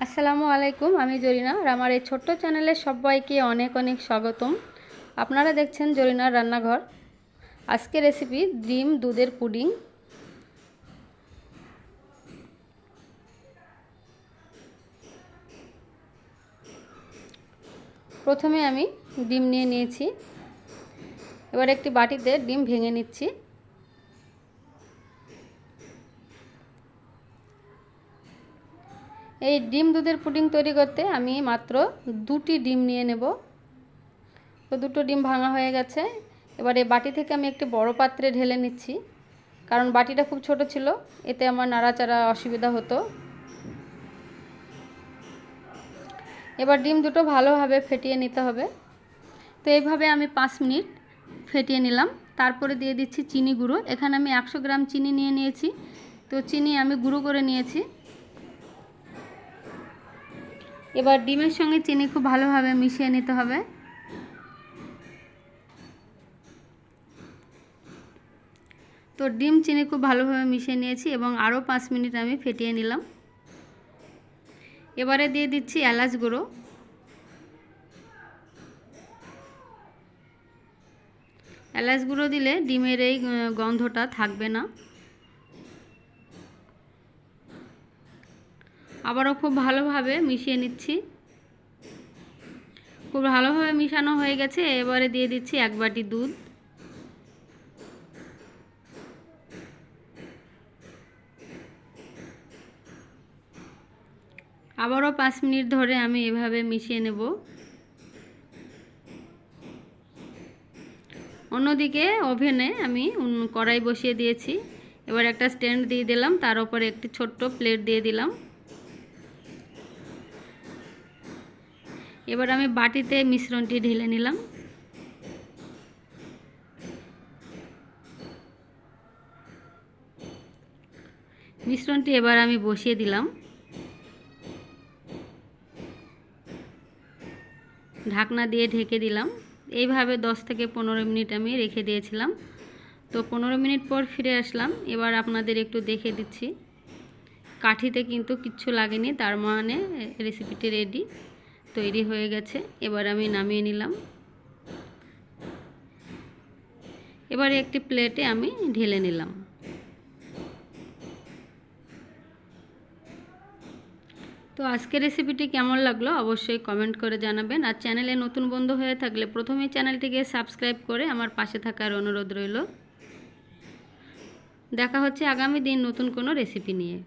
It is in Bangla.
আসসালামু আলাইকুম, আমি জরিনা আর আমার এই ছোট্ট চ্যানেলে সবাইকে অনেক অনেক স্বাগতম। আপনারা দেখছেন জরিনার রান্নাঘর। আজকে রেসিপি ডিম দুধের পুডিং। প্রথমে আমি ডিম নিয়ে নিয়েছি। এবার একটি বাটিতে ডিম ভেঙে নিচ্ছি। এই ডিম দুধের পুডিং তৈরি করতে আমি মাত্র 2টি ডিম নিয়ে নেব। তো 2টো ডিম ভাঙা হয়ে গেছে। এবার এই বাটি থেকে আমি একটি বড় পাত্রে ঢেলে নিচ্ছি, কারণ বাটিটা খুব ছোট ছিল, এতে আমার নাড়াচাড়া অসুবিধা হতো। এবার ডিম দুটো ভালোভাবে ফেটিয়ে নিতে হবে। তো এইভাবে আমি 5 মিনিট ফেটিয়ে নিলাম। তারপরে দিয়ে দিচ্ছি চিনি গুঁড়ো। এখানে আমি 100 গ্রাম চিনি নিয়ে নিয়েছি। তো চিনি আমি গুঁড়ো করে নিয়েছি। এবার ডিমের সঙ্গে চিনি খুব ভালোভাবে মিশিয়ে নিতে হবে। তো ডিম চিনি খুব ভালোভাবে মিশিয়ে নিয়েছি এবং আরও 5 মিনিট আমি ফেটিয়ে নিলাম। এবারে দিয়ে দিচ্ছি এলাচ গুঁড়ো। এলাচ গুঁড়ো দিলে ডিমের এই গন্ধটা থাকবে না। আবারও খুব ভালোভাবে মিশিয়ে নিচ্ছি। খুব ভালোভাবে মিশানো হয়ে গেছে। এবারে দিয়ে দিচ্ছি 1 বাটি দুধ। আবারও 5 মিনিট ধরে আমি এভাবে মিশিয়ে নেব। অন্যদিকে ওভেনে আমি কড়াই বসিয়ে দিয়েছি। এবার একটা স্ট্যান্ড দিয়ে দিলাম, তার উপরে একটি ছোট্ট প্লেট দিয়ে দিলাম। এবার আমি বাটিতে মিশ্রণটি ঢেলে নিলাম। মিশ্রণটি এবার আমি বসিয়ে দিলাম। ঢাকনা দিয়ে ঢেকে দিলাম। এইভাবে 10 থেকে 15 মিনিট আমি রেখে দিয়েছিলাম। তো 15 মিনিট পর ফিরে আসলাম। এবার আপনাদের একটু দেখে দিচ্ছি। কাঠিতে কিন্তু কিচ্ছু লাগেনি, তার মানে রেসিপিটি রেডি, তৈরি হয়ে গেছে। এবার আমি নামিয়ে নিলাম। এবারে একটি প্লেটে আমি ঢেলে নিলাম। তো আজকের রেসিপিটি কেমন লাগলো অবশ্যই কমেন্ট করে জানাবেন। আর চ্যানেলে নতুন বন্ধু হয়ে থাকলে প্রথমেই চ্যানেলটিকে সাবস্ক্রাইব করে আমার পাশে থাকার অনুরোধ রইল। দেখা হচ্ছে আগামী দিন নতুন কোনো রেসিপি নিয়ে।